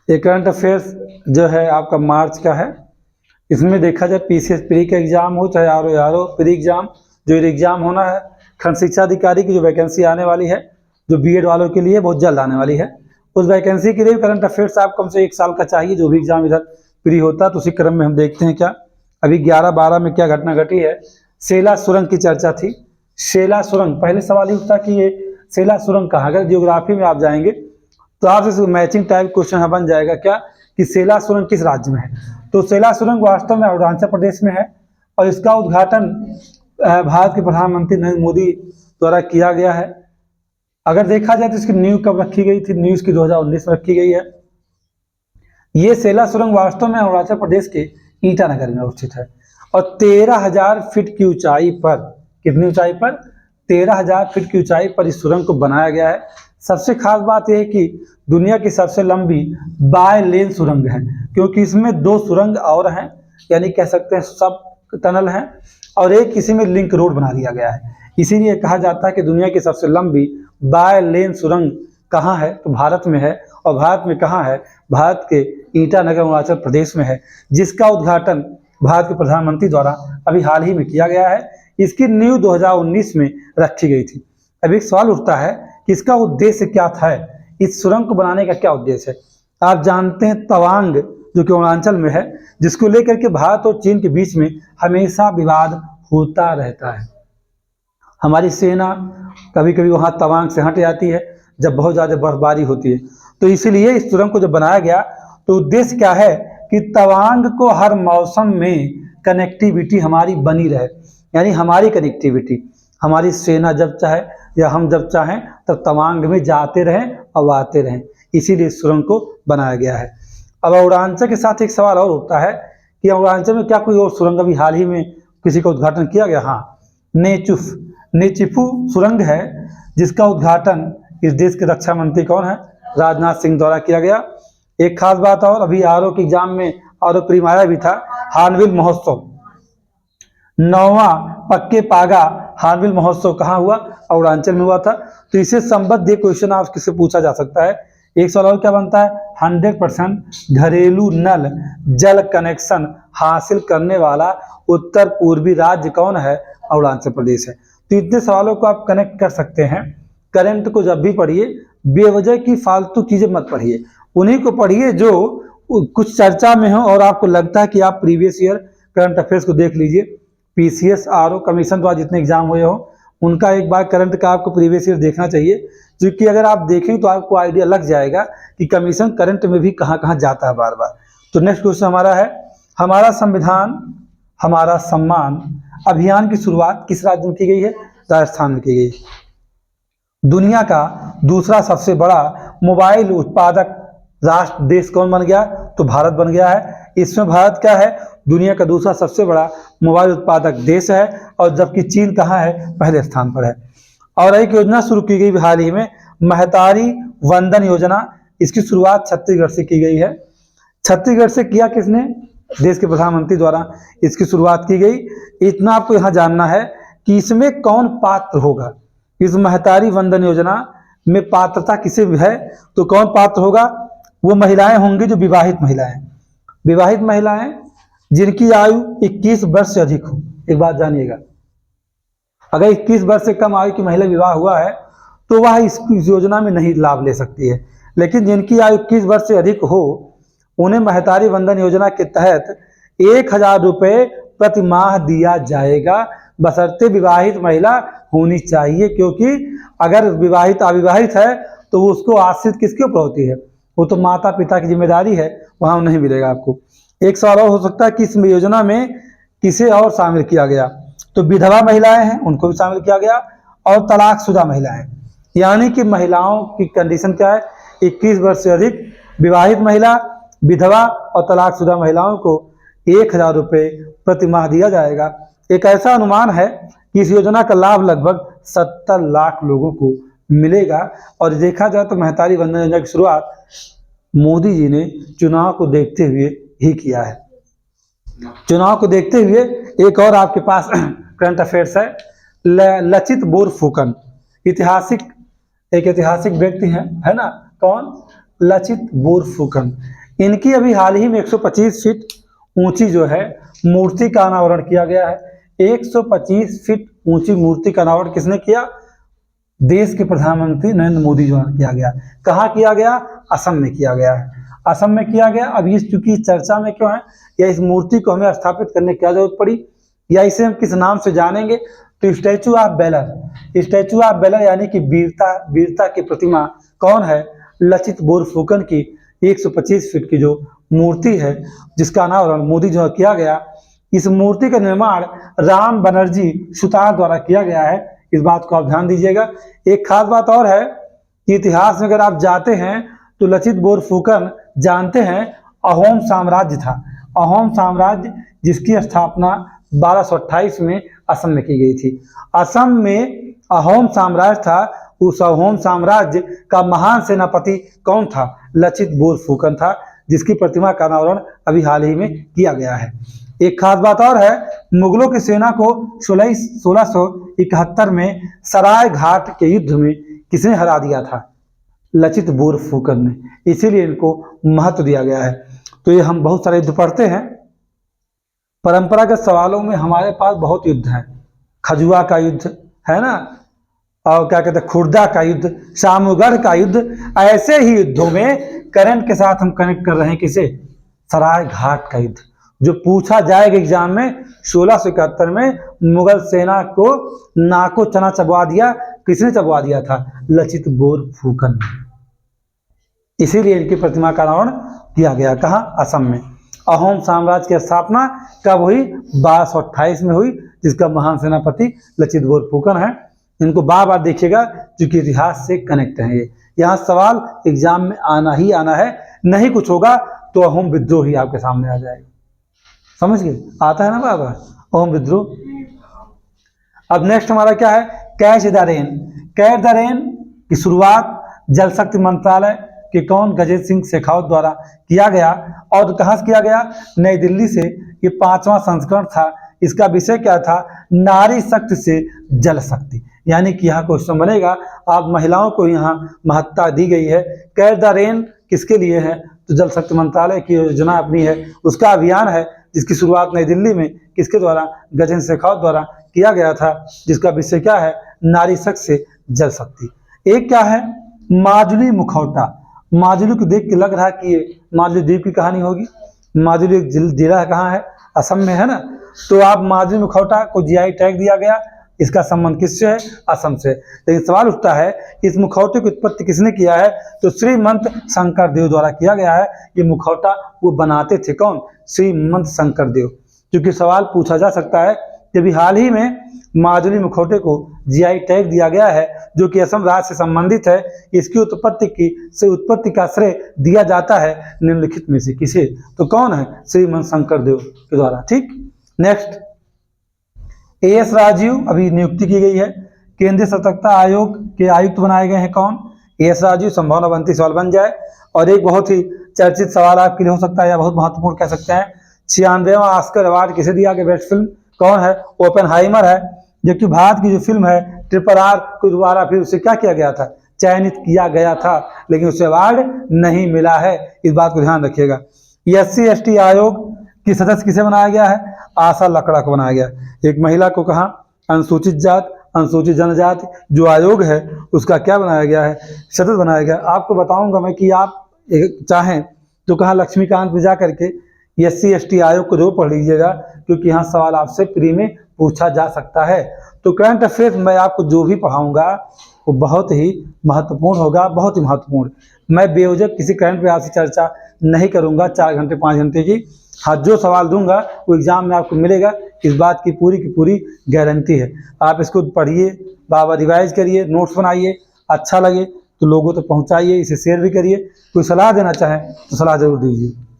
ये current affairs जो है आपका मार्च का है। इसमें देखा जाए पीसीएस प्री का एग्जाम हो चाहे आरओ प्री एग्जाम, जो एग्जाम होना है खंड शिक्षा अधिकारी की जो वैकेंसी आने वाली है, जो बीएड वालों के लिए बहुत जल्द आने वाली है, उस वैकेंसी के लिए करंट अफेयर्स आप कम से 1 साल का चाहिए। जो भी एग्जाम इधर प्री होता है तो उसी क्रम में हम देखते हैं क्या अभी 11-12 में क्या घटना घटी है। सेला सुरंग की चर्चा थी। सेला सुरंग, पहले सवाल ये उठता कि ये सेला सुरंग कहाँ, अगर जियोग्राफी में आप जाएंगे तो आपसे मैचिंग टाइप क्वेश्चन बन जाएगा क्या कि सेला सुरंग किस राज्य में है। तो सेला सुरंग वास्तव में अरुणाचल प्रदेश में है और इसका उद्घाटन भारत के प्रधानमंत्री नरेंद्र मोदी द्वारा किया गया है। अगर देखा जाए तो इसकी नींव कब रखी गई थी, नींव की 2019 में रखी गई है। ये सेला सुरंग वास्तव में अरुणाचल प्रदेश के ईटानगर में अवस्थित है और 13,000 फीट की ऊंचाई पर, कितनी ऊंचाई पर, 13,000 फीट की ऊंचाई पर इस सुरंग को बनाया गया है। सबसे खास बात यह है कि दुनिया की सबसे लंबी बाय लेन सुरंग है, क्योंकि इसमें 2 सुरंग और हैं, यानी कह सकते हैं सब टनल हैं, और एक इसी में लिंक रोड बना दिया गया है। इसीलिए कहा जाता है कि दुनिया की सबसे लंबी बाय लेन सुरंग कहाँ है, तो भारत में है। और भारत में कहाँ है, भारत के ईटानगर अरुणाचल प्रदेश में है, जिसका उद्घाटन भारत के प्रधानमंत्री द्वारा अभी हाल ही में किया गया है। इसकी नींव 2019 में रखी गई थी। अभी एक सवाल उठता है कि इसका उद्देश्य क्या था, इस सुरंग को बनाने का क्या उद्देश्य है। आप जानते हैं तवांग जो कि अरुणाचल में है, जिसको लेकर के भारत और चीन के बीच में हमेशा विवाद होता रहता है। हमारी सेना कभी कभी वहाँ तवांग से हट जाती है जब बहुत ज़्यादा बर्फबारी होती है। तो इसीलिए इस सुरंग को जब बनाया गया तो उद्देश्य क्या है कि तवांग को हर मौसम में कनेक्टिविटी हमारी बनी रहे, यानी हमारी कनेक्टिविटी, हमारी सेना जब चाहे या हम जब चाहें तब तवांग में जाते रहें और आते रहें, इसीलिए इस सुरंग को बनाया गया है। अब अरुणाचल के साथ एक सवाल और उठता है कि अरुणाचल में क्या कोई और सुरंग अभी हाल ही में किसी का उद्घाटन किया गया। हाँ, नेचिफू सुरंग है, जिसका उद्घाटन इस देश के रक्षा मंत्री कौन है, राजनाथ सिंह द्वारा किया गया। एक खास बात और, अभी आरओ के एग्जाम में आरओ प्री आया भी था, हार्नबिल महोत्सव, 9वां पक्के पागा हार्नबिल महोत्सव कहाँ हुआ, अरुणाचल में हुआ था। तो इससे संबद्ध एक क्वेश्चन आप किससे पूछा जा सकता है। एक सवाल और क्या बनता है, 100% घरेलू नल जल कनेक्शन हासिल करने वाला उत्तर पूर्वी राज्य कौन है, अरुणाचल प्रदेश है। तो इतने सवालों को आप कनेक्ट कर सकते हैं। करंट को जब भी पढ़िए बेवजह की फालतू चीजें मत पढ़िए, उन्हीं को पढ़िए जो कुछ चर्चा में हो और आपको लगता है कि आप प्रीवियस ईयर करंट अफेयर्स को देख लीजिए। पीसीएस आरओ कमीशन द्वारा जितने एग्जाम हुए हो उनका एक बार करंट का आपको प्रीवियस ईयर देखना चाहिए, क्योंकि अगर आप देखें तो आपको आइडिया लग जाएगा कि कमीशन करंट में भी कहाँ कहाँ जाता है बार बार। तो नेक्स्ट क्वेश्चन हमारा है, हमारा संविधान हमारा सम्मान अभियान की शुरुआत किस राज्य में की गई है, राजस्थान में की गई। दुनिया का दूसरा सबसे बड़ा मोबाइल उत्पादक राष्ट्र देश कौन बन गया, तो भारत बन गया है। इसमें भारत क्या है, दुनिया का दूसरा सबसे बड़ा मोबाइल उत्पादक देश है, और जबकि चीन कहाँ है, पहले स्थान पर है। और एक योजना शुरू की गई हाल ही में, महतारी वंदन योजना, इसकी शुरुआत छत्तीसगढ़ से की गई है। छत्तीसगढ़ से किया किसने, देश के प्रधानमंत्री द्वारा इसकी शुरुआत की गई। इतना आपको यहाँ जानना है कि इसमें कौन पात्र होगा, इस महतारी वंदन योजना में पात्रता किसे है, तो कौन पात्र होगा, वो महिलाएं होंगी जो विवाहित महिलाएं जिनकी आयु 21 वर्ष से अधिक हो। एक बात जानिएगा, अगर 21 वर्ष से कम आयु की महिला विवाह हुआ है तो वह इस योजना में नहीं लाभ ले सकती है, लेकिन जिनकी आयु 21 वर्ष से अधिक हो उन्हें महतारी वंदन योजना के तहत 1,000 रुपये प्रति माह दिया जाएगा, बशर्ते विवाहित महिला होनी चाहिए, क्योंकि अगर विवाहित अविवाहित है तो उसको आश्रित किसके ऊपर होती है, वो तो माता पिता की जिम्मेदारी है, वहां नहीं मिलेगा आपको। एक सवाल और हो सकता है कि इस योजना में किसे और शामिल किया गया, तो विधवा महिलाएं हैं उनको भी शामिल किया गया, और तलाकशुदा महिलाएं, यानी कि महिलाओं की कंडीशन क्या है, 21 वर्ष से अधिक, विवाहित महिला, विधवा और तलाकशुदा महिलाओं को 1,000 रुपये प्रति माह दिया जाएगा। एक ऐसा अनुमान है कि इस योजना का लाभ लगभग 70 लाख लोगों को मिलेगा। और देखा जाए तो महतारी वंदन योजना की शुरुआत मोदी जी ने चुनाव को देखते हुए ही किया है। चुनाव को देखते हुए एक और आपके पास करंट अफेयर्स है, लचित बोरफुकन, एक ऐतिहासिक व्यक्ति है ना, कौन, लचित बोरफुकन। इनकी अभी हाल ही में 125 फीट ऊंची जो है मूर्ति का अनावरण किया गया है। 125 फीट ऊंची मूर्ति का अनावरण किसने किया? देश के प्रधानमंत्री नरेंद्र मोदी जो किया गया। कहाँ किया गया? असम में किया गया है। असम में किया गया। अब इस चूंकि चर्चा में क्यों है, या इस मूर्ति को हमें स्थापित करने की क्या जरूरत पड़ी, या इसे हम किस नाम से जानेंगे, तो statue of velar. Statue of velar यानी कि वीरता की प्रतिमा कौन है? लचित बोरफुकन की 125 फीट की जो मूर्ति है, जिसका अनावरण मोदी जो किया गया। इस मूर्ति का निर्माण राम बनर्जी सुतार द्वारा किया गया है। इस बात को आप ध्यान दीजिएगा। एक खास बात और है कि इतिहास में अगर आप जाते हैं तो लचित बोरफुकन जानते हैं अहोम साम्राज्य था। अहोम साम्राज्य जिसकी स्थापना 1228 में असम में की गई थी। असम में अहोम साम्राज्य था। उस अहोम साम्राज्य का महान सेनापति कौन था? लचित बोरफुकन था, जिसकी प्रतिमा का अनावरण अभी हाल ही में किया गया है। एक खास बात और है, मुगलों की सेना को 1671 में सराय घाट के युद्ध में किसने हरा दिया था? लचित बोरफुकन ने। इसीलिए इनको महत्व दिया गया है। तो ये हम बहुत सारे युद्ध पढ़ते हैं। परंपरागत सवालों में हमारे पास बहुत युद्ध हैं। खजुआ का युद्ध है ना, और क्या कहते हैं खुर्दा का युद्ध, शामगढ़ का युद्ध। ऐसे ही युद्धों में करंट के साथ हम कनेक्ट कर रहे हैं किसे? सराय घाट का युद्ध, जो पूछा जाएगा एग्जाम में। 1671 में मुगल सेना को नाको चना चबवा दिया। किसने चबवा दिया था? लचित बोरफुकन ने। इसीलिए इनकी प्रतिमा का अनावरण किया गया। कहाँ? असम में। अहोम साम्राज्य की स्थापना कब हुई? 1228 में हुई, जिसका महान सेनापति लचित बोरफुकन है। इनको बार बार देखिएगा, क्योंकि इतिहास से कनेक्ट है ये। यहाँ सवाल एग्जाम में आना ही आना है। नहीं कुछ होगा तो अहोम विद्रोह ही आपके सामने आ जाएगा। समझ गए? आता है ना बार बार अहोम विद्रोह। अब नेक्स्ट हमारा क्या है? Catch the rain. Catch the rain की शुरुआत जल शक्ति मंत्रालय के कौन? गजेंद्र सिंह शेखावत द्वारा किया गया। और कहाँ से किया गया? नई दिल्ली से। ये 5वां संस्करण था। इसका विषय क्या था? नारी शक्ति से जल शक्ति। यानी कि यहाँ क्वेश्चन बनेगा, आप महिलाओं को यहाँ महत्ता दी गई है। कैच द रेन किसके लिए है? तो जल शक्ति मंत्रालय की योजना अपनी है, उसका अभियान है, जिसकी शुरुआत नई दिल्ली में किसके द्वारा? गजेंद्र शेखावत द्वारा किया गया था, जिसका विषय क्या है? नारी शक्ति से जल शक्ति। एक क्या है? माजुली मुखौटा। माजुली को देख के लग रहा है कि ये माजुली द्वीप की कहानी होगी। माजुली एक जिला कहाँ है? असम में है ना। तो आप माजुली मुखौटा को जीआई टैग दिया गया। इसका संबंध किससे है? असम से। लेकिन सवाल उठता है, इस मुखौटे की उत्पत्ति किसने किया है? तो श्रीमंत शंकरदेव द्वारा किया गया है। ये मुखौटा वो बनाते थे कौन? श्रीमंत शंकरदेव। क्योंकि सवाल पूछा जा सकता है कि अभी हाल ही में माजुली मुखौटे को जीआई टैग दिया गया है, जो कि असम राज्य से संबंधित है। इसकी उत्पत्ति का श्रेय दिया जाता है निम्नलिखित में से किसे? तो कौन है? श्रीमंत शंकरदेव के द्वारा। ठीक। नेक्स्ट, एएस राजीव अभी नियुक्ति की गई है। केंद्रीय सतर्कता आयोग के आयुक्त बनाए गए हैं कौन? एएस राजीव। संभावना बनती सवाल बन जाए। और एक बहुत ही चर्चित सवाल आपके लिए हो सकता है, या बहुत महत्वपूर्ण कह सकते हैं, 96वां ऑस्कर अवार्ड किसे दिया गया? बेस्ट फिल्म कौन है? ओपेनहाइमर है। जबकि भारत की जो फिल्म है RRR को दोबारा फिर उसे क्या किया गया था? चयनित किया गया था, लेकिन उसे अवार्ड नहीं मिला है। इस बात को ध्यान रखिएगा। SC/ST आयोग की सदस्य किसे बनाया गया है? आशा लकड़ा को बनाया गया। एक महिला को कहा अनुसूचित जात अनुसूचित जनजाति जो आयोग है उसका क्या बनाया गया है? सदस्य बनाया गया। आपको बताऊंगा मैं कि आप चाहें तो कहाँ लक्ष्मीकांत पे जा करके SC/ST आयोग को जरूर पढ़ लीजिएगा, क्योंकि यहाँ सवाल आपसे प्री में पूछा जा सकता है। तो करंट अफेयर्स मैं आपको जो भी पढ़ाऊंगा वो बहुत ही महत्वपूर्ण होगा, बहुत ही महत्वपूर्ण। मैं बेवजह किसी करंट पे आपसे चर्चा नहीं करूंगा 4 घंटे 5 घंटे की। हाँ, जो सवाल दूंगा वो एग्जाम में आपको मिलेगा, इस बात की पूरी गारंटी है। आप इसको पढ़िए, बार रिवाइज करिए, नोट्स बनाइए। अच्छा लगे तो लोगों तक पहुंचाइए, इसे शेयर भी करिए। कोई सलाह देना चाहें तो सलाह जरूर दीजिए।